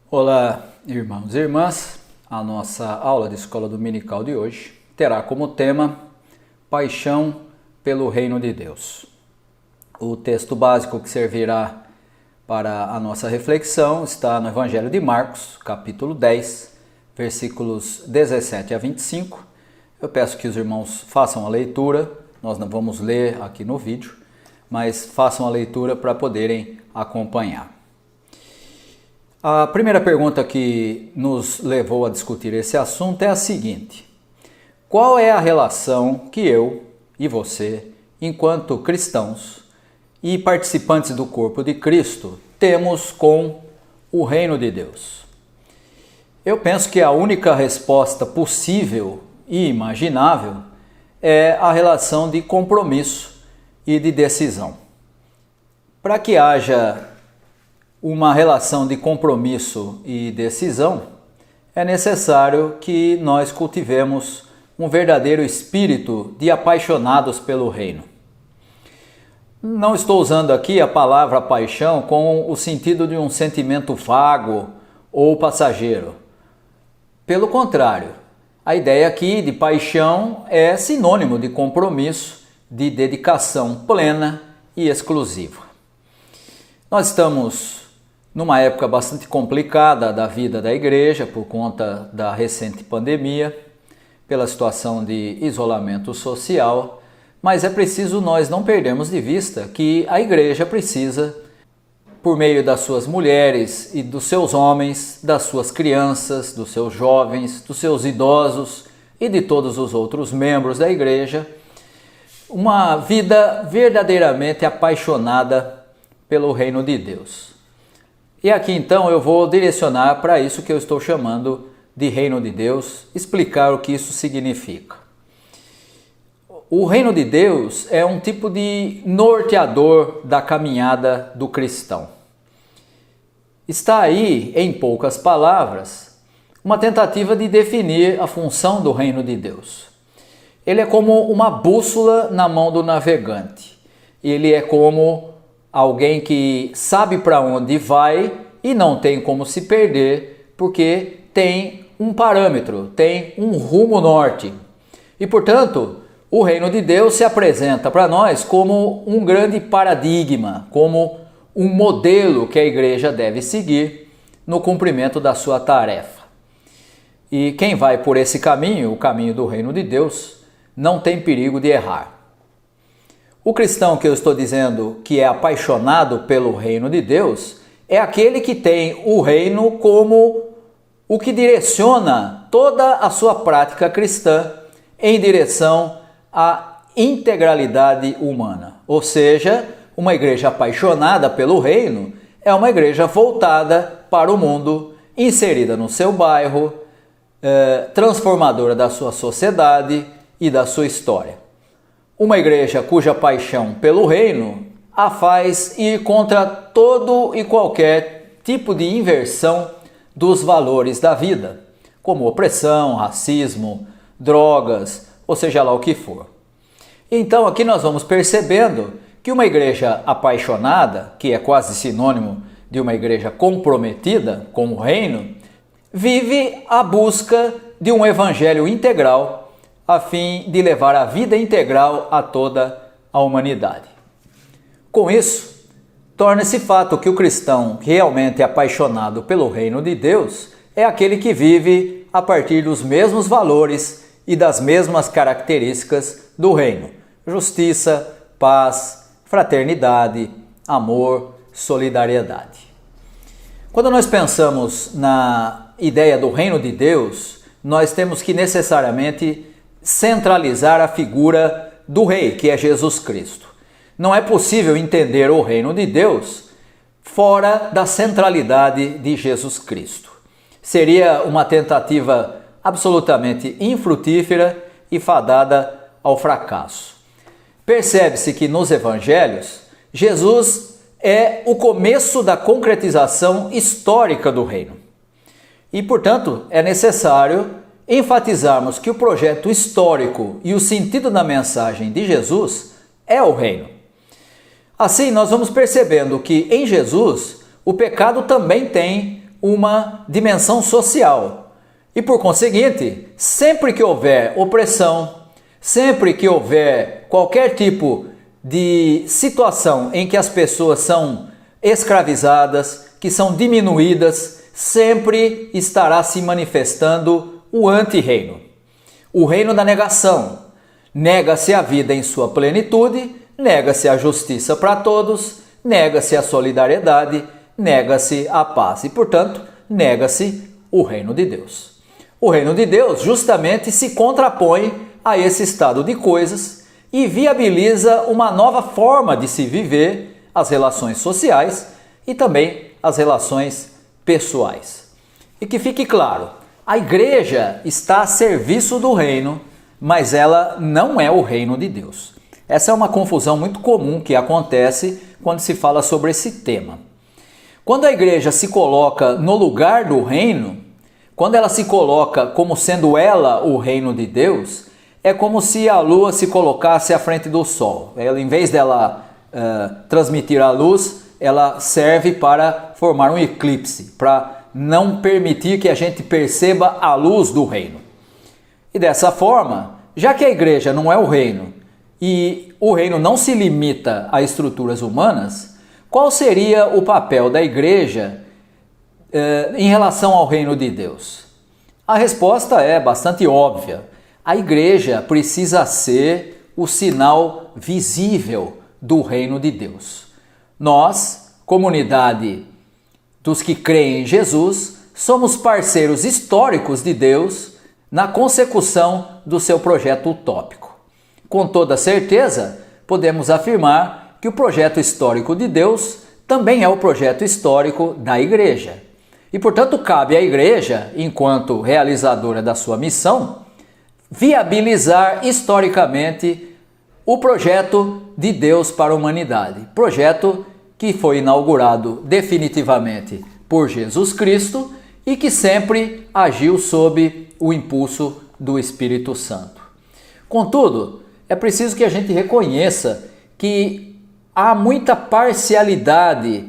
Olá, irmãos e irmãs. A nossa aula de escola dominical de hoje terá como tema Paixão pelo Reino de Deus. O texto básico que servirá para a nossa reflexão está no Evangelho de Marcos, capítulo 10, versículos 17 a 25. Eu peço que os irmãos façam a leitura, nós não vamos ler aqui no vídeo, mas façam a leitura para poderem acompanhar. A primeira pergunta que nos levou a discutir esse assunto é a seguinte: qual é a relação que eu e você, enquanto cristãos e participantes do corpo de Cristo, temos com o reino de Deus? Eu penso que a única resposta possível e imaginável é a relação de compromisso e de decisão. Para que haja uma relação de compromisso e decisão, é necessário que nós cultivemos um verdadeiro espírito de apaixonados pelo reino. Não estou usando aqui a palavra paixão com o sentido de um sentimento vago ou passageiro. Pelo contrário, a ideia aqui de paixão é sinônimo de compromisso, de dedicação plena e exclusiva. Nós estamos numa época bastante complicada da vida da igreja por conta da recente pandemia, pela situação de isolamento social, mas é preciso nós não perdermos de vista que a igreja precisa, por meio das suas mulheres e dos seus homens, das suas crianças, dos seus jovens, dos seus idosos e de todos os outros membros da igreja, uma vida verdadeiramente apaixonada pelo reino de Deus. E aqui então eu vou direcionar para isso que eu estou chamando de reino de Deus, explicar o que isso significa. O reino de Deus é um tipo de norteador da caminhada do cristão. Está aí, em poucas palavras, uma tentativa de definir a função do reino de Deus. Ele é como uma bússola na mão do navegante. Ele é como alguém que sabe para onde vai e não tem como se perder, porque tem um parâmetro, tem um rumo norte. E, portanto, o reino de Deus se apresenta para nós como um grande paradigma, como um modelo que a igreja deve seguir no cumprimento da sua tarefa. E quem vai por esse caminho, o caminho do reino de Deus, não tem perigo de errar. O cristão que eu estou dizendo que é apaixonado pelo reino de Deus é aquele que tem o reino como o que direciona toda a sua prática cristã em direção à integralidade humana. Ou seja, uma igreja apaixonada pelo reino é uma igreja voltada para o mundo, inserida no seu bairro, transformadora da sua sociedade e da sua história. Uma igreja cuja paixão pelo reino a faz ir contra todo e qualquer tipo de inversão dos valores da vida, como opressão, racismo, drogas, ou seja lá o que for. Então aqui nós vamos percebendo que uma igreja apaixonada, que é quase sinônimo de uma igreja comprometida com o reino, vive a busca de um evangelho integral a fim de levar a vida integral a toda a humanidade. Com isso, torna-se fato que o cristão realmente apaixonado pelo reino de Deus é aquele que vive a partir dos mesmos valores e das mesmas características do reino: justiça, paz, fraternidade, amor, solidariedade. Quando nós pensamos na ideia do reino de Deus, nós temos que necessariamente centralizar a figura do rei, que é Jesus Cristo. Não é possível entender o reino de Deus fora da centralidade de Jesus Cristo. Seria uma tentativa absolutamente infrutífera e fadada ao fracasso. Percebe-se que nos evangelhos, Jesus é o começo da concretização histórica do reino. E, portanto, é necessário enfatizarmos que o projeto histórico e o sentido da mensagem de Jesus é o reino. Assim, nós vamos percebendo que em Jesus o pecado também tem uma dimensão social. E por conseguinte, sempre que houver opressão, sempre que houver qualquer tipo de situação em que as pessoas são escravizadas, que são diminuídas, sempre estará se manifestando o anti-reino. O reino da negação. Nega-se a vida em sua plenitude, nega-se a justiça para todos, nega-se a solidariedade, nega-se a paz e, portanto, nega-se o reino de Deus. O reino de Deus justamente se contrapõe a esse estado de coisas e viabiliza uma nova forma de se viver as relações sociais e também as relações pessoais. E que fique claro, a igreja está a serviço do reino, mas ela não é o reino de Deus. Essa é uma confusão muito comum que acontece quando se fala sobre esse tema. Quando a igreja se coloca no lugar do reino, quando ela se coloca como sendo ela o reino de Deus, é como se a lua se colocasse à frente do sol. Ela, em vez dela transmitir a luz, ela serve para formar um eclipse, para não permitir que a gente perceba a luz do reino. E dessa forma, já que a igreja não é o reino e o reino não se limita a estruturas humanas, qual seria o papel da igreja em relação ao reino de Deus? A resposta é bastante óbvia. A igreja precisa ser o sinal visível do reino de Deus. Nós, comunidade dos que creem em Jesus, somos parceiros históricos de Deus na consecução do seu projeto utópico. Com toda certeza, podemos afirmar que o projeto histórico de Deus também é o projeto histórico da igreja. E, portanto, cabe à igreja, enquanto realizadora da sua missão, viabilizar historicamente o projeto de Deus para a humanidade. Projeto que foi inaugurado definitivamente por Jesus Cristo e que sempre agiu sob o impulso do Espírito Santo. Contudo, é preciso que a gente reconheça que há muita parcialidade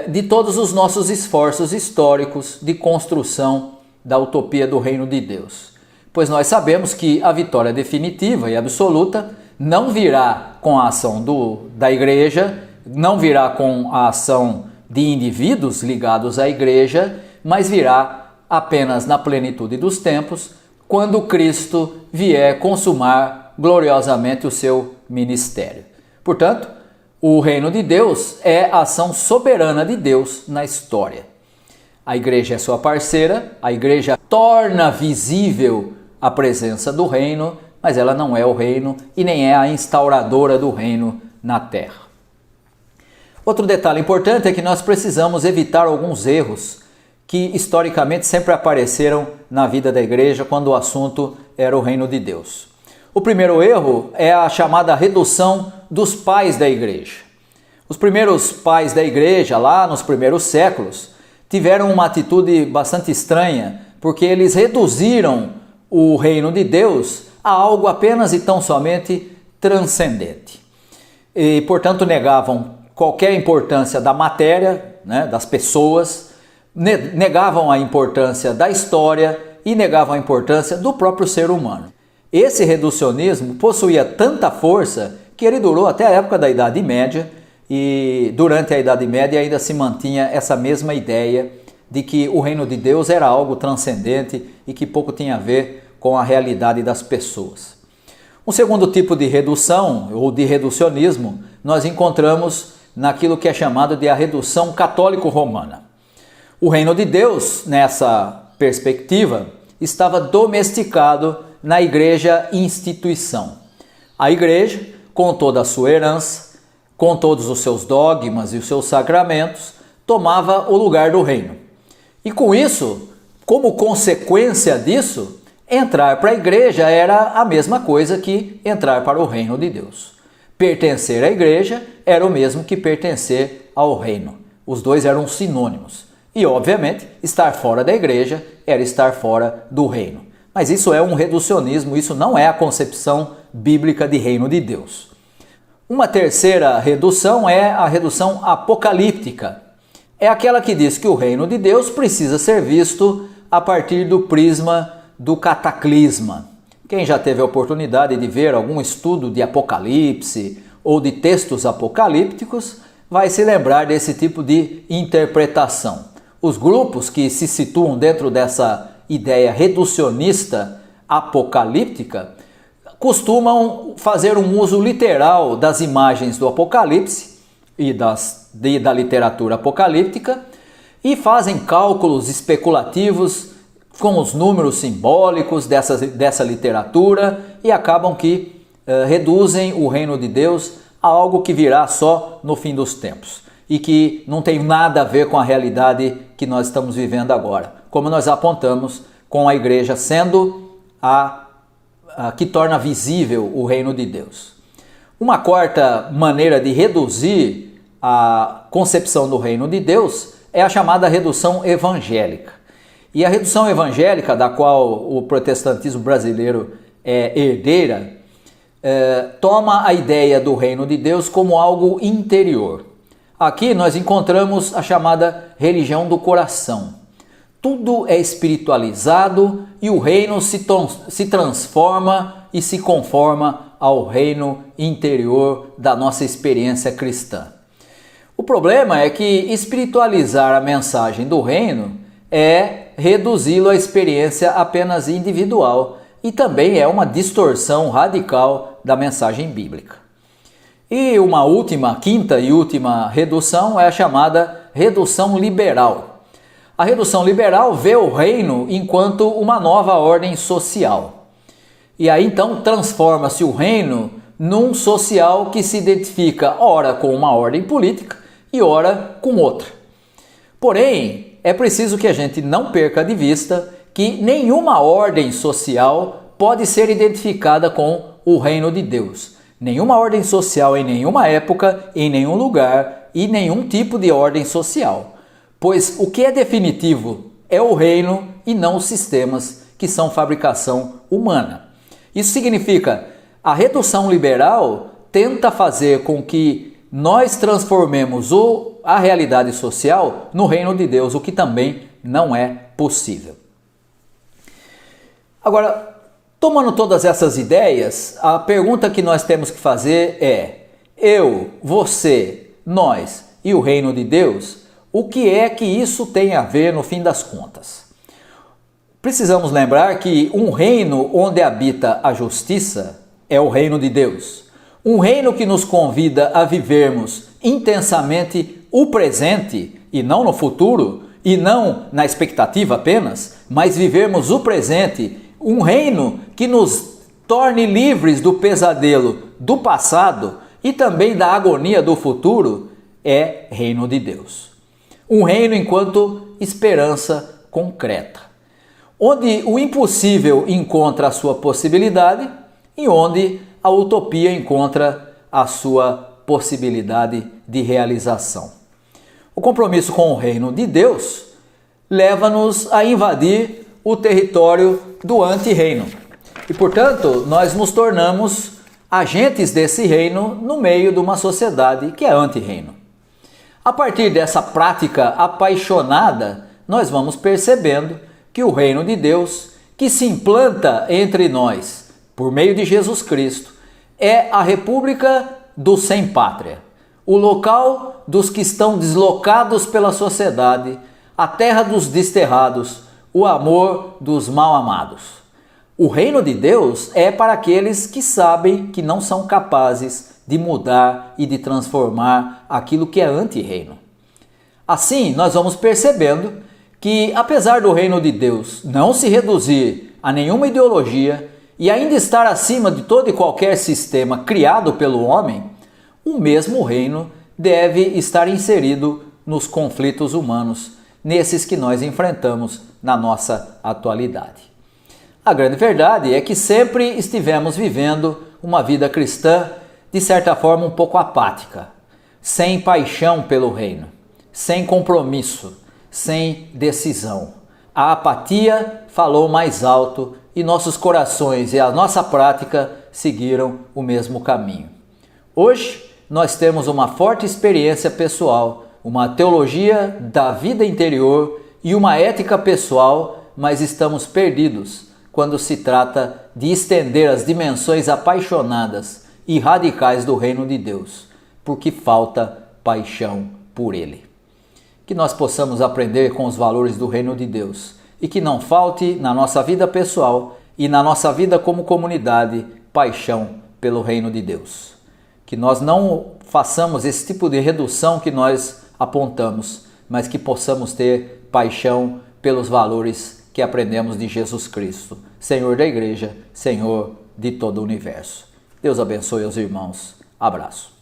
de todos os nossos esforços históricos de construção da utopia do reino de Deus. Pois nós sabemos que a vitória definitiva e absoluta não virá com a ação da igreja, não virá com a ação de indivíduos ligados à igreja, mas virá apenas na plenitude dos tempos, quando Cristo vier consumar gloriosamente o seu ministério. Portanto, o reino de Deus é a ação soberana de Deus na história. A igreja é sua parceira, a igreja torna visível a presença do reino, mas ela não é o reino e nem é a instauradora do reino na terra. Outro detalhe importante é que nós precisamos evitar alguns erros que historicamente sempre apareceram na vida da igreja quando o assunto era o reino de Deus. O primeiro erro é a chamada redução dos pais da igreja. Os primeiros pais da igreja, lá nos primeiros séculos, tiveram uma atitude bastante estranha, porque eles reduziram o reino de Deus a algo apenas e tão somente transcendente. E, portanto, negavam qualquer importância da matéria, das pessoas, negavam a importância da história e negavam a importância do próprio ser humano. Esse reducionismo possuía tanta força que ele durou até a época da Idade Média, e durante a Idade Média ainda se mantinha essa mesma ideia de que o reino de Deus era algo transcendente e que pouco tinha a ver com a realidade das pessoas. Um segundo tipo de redução ou de reducionismo nós encontramos naquilo que é chamado de a redução católico-romana. O reino de Deus, nessa perspectiva, estava domesticado na igreja instituição. A igreja, com toda a sua herança, com todos os seus dogmas e os seus sacramentos, tomava o lugar do reino. E com isso, como consequência disso, entrar para a igreja era a mesma coisa que entrar para o reino de Deus. Pertencer à igreja era o mesmo que pertencer ao reino. Os dois eram sinônimos. E, obviamente, estar fora da igreja era estar fora do reino. Mas isso é um reducionismo, isso não é a concepção bíblica de reino de Deus. Uma terceira redução é a redução apocalíptica. é aquela que diz que o reino de Deus precisa ser visto a partir do prisma do cataclisma. Quem já teve a oportunidade de ver algum estudo de Apocalipse ou de textos apocalípticos vai se lembrar desse tipo de interpretação. Os grupos que se situam dentro dessa ideia reducionista apocalíptica costumam fazer um uso literal das imagens do Apocalipse e da literatura apocalíptica e fazem cálculos especulativos com os números simbólicos dessa literatura e acabam que reduzem o reino de Deus a algo que virá só no fim dos tempos e que não tem nada a ver com a realidade que nós estamos vivendo agora, como nós apontamos com a igreja sendo a que torna visível o reino de Deus. Uma quarta maneira de reduzir a concepção do reino de Deus é a chamada redução evangélica. E a redução evangélica, da qual o protestantismo brasileiro é herdeira, toma a ideia do reino de Deus como algo interior. Aqui nós encontramos a chamada religião do coração. Tudo é espiritualizado e o reino se transforma e se conforma ao reino interior da nossa experiência cristã. O problema é que espiritualizar a mensagem do reino é reduzi-lo à experiência apenas individual e também é uma distorção radical da mensagem bíblica. E uma quinta e última redução é a chamada redução liberal. A redução liberal vê o reino enquanto uma nova ordem social. E aí então transforma-se o reino num social que se identifica ora com uma ordem política e ora com outra. Porém, é preciso que a gente não perca de vista que nenhuma ordem social pode ser identificada com o reino de Deus. Nenhuma ordem social em nenhuma época, em nenhum lugar e nenhum tipo de ordem social. Pois o que é definitivo é o reino e não os sistemas que são fabricação humana. Isso significa a redução liberal tenta fazer com que nós transformemos a realidade social no reino de Deus, o que também não é possível. Agora, tomando todas essas ideias, a pergunta que nós temos que fazer é: eu, você, nós e o reino de Deus, o que é que isso tem a ver no fim das contas? Precisamos lembrar que um reino onde habita a justiça é o reino de Deus. Um reino que nos convida a vivermos intensamente o presente e não no futuro, e não na expectativa apenas, mas vivermos o presente. Um reino que nos torne livres do pesadelo do passado e também da agonia do futuro é reino de Deus. Um reino enquanto esperança concreta, onde o impossível encontra a sua possibilidade e onde a utopia encontra a sua possibilidade de realização. O compromisso com o reino de Deus leva-nos a invadir o território do anti-reino. E, portanto, nós nos tornamos agentes desse reino no meio de uma sociedade que é anti-reino. A partir dessa prática apaixonada, nós vamos percebendo que o reino de Deus, que se implanta entre nós por meio de Jesus Cristo, é a república dos sem pátria, o local dos que estão deslocados pela sociedade, a terra dos desterrados, o amor dos mal amados. O reino de Deus é para aqueles que sabem que não são capazes de mudar e de transformar aquilo que é anti-reino. Assim, nós vamos percebendo que, apesar do reino de Deus não se reduzir a nenhuma ideologia e ainda estar acima de todo e qualquer sistema criado pelo homem, o mesmo reino deve estar inserido nos conflitos humanos, nesses que nós enfrentamos na nossa atualidade. A grande verdade é que sempre estivemos vivendo uma vida cristã, de certa forma, um pouco apática, sem paixão pelo reino, sem compromisso, sem decisão. A apatia falou mais alto e nossos corações e a nossa prática seguiram o mesmo caminho. Hoje, nós temos uma forte experiência pessoal uma teologia da vida interior e uma ética pessoal, mas estamos perdidos quando se trata de estender as dimensões apaixonadas e radicais do reino de Deus, porque falta paixão por ele. Que nós possamos aprender com os valores do reino de Deus e que não falte na nossa vida pessoal e na nossa vida como comunidade paixão pelo reino de Deus. Que nós não façamos esse tipo de redução que nós apontamos, mas que possamos ter paixão pelos valores que aprendemos de Jesus Cristo, Senhor da Igreja, Senhor de todo o universo. Deus abençoe os irmãos. Abraço.